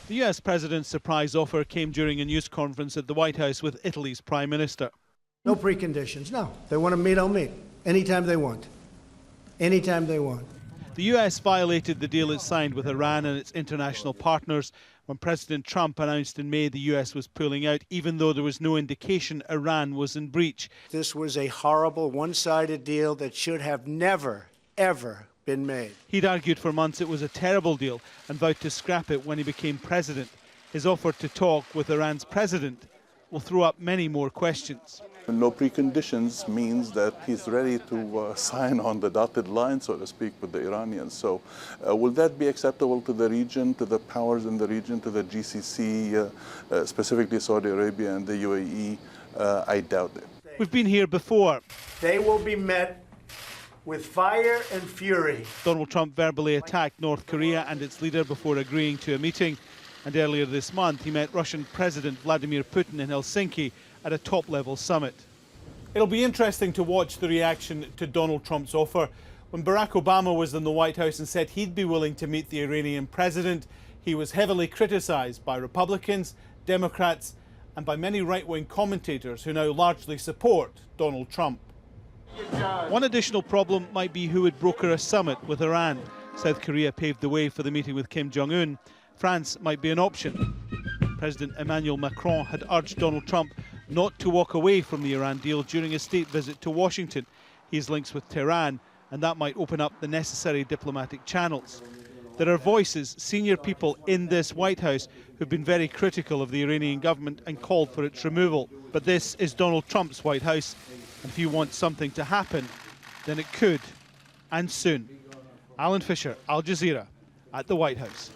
The US president's surprise offer came during a news conference at the White House with Italy's Prime Minister. No preconditions, no. They want to meet, I'll meet. Anytime they want. Anytime they want. The US violated the deal it signed with Iran and its international partners when President Trump announced in May the US was pulling out, even though there was no indication Iran was in breach. This was a horrible, one-sided deal that should have never, ever been made. He'd argued for months it was a terrible deal and vowed to scrap it when he became president. His offer to talk with Iran's president will throw up many more questions. No preconditions means that he's ready to sign on the dotted line, so to speak, with the Iranians. So will that be acceptable to the region, to the powers in the region, to the GCC, specifically Saudi Arabia and the UAE? I doubt it. We've been here before. They will be met with fire and fury. Donald Trump verbally attacked North Korea and its leader before agreeing to a meeting. And earlier this month, he met Russian President Vladimir Putin in Helsinki at a top-level summit. It'll be interesting to watch the reaction to Donald Trump's offer. When Barack Obama was in the White House and said he'd be willing to meet the Iranian president, he was heavily criticized by Republicans, Democrats, and by many right-wing commentators who now largely support Donald Trump. One additional problem might be who would broker a summit with Iran. South Korea paved the way for the meeting with Kim Jong-un. France might be an option. President Emmanuel Macron had urged Donald Trump not to walk away from the Iran deal during a state visit to Washington. He has links with Tehran, and that might open up the necessary diplomatic channels. There are voices, senior people in this White House, who've been very critical of the Iranian government and called for its removal. But this is Donald Trump's White House, and if you want something to happen, then it could, and soon. Alan Fisher, Al Jazeera, at the White House.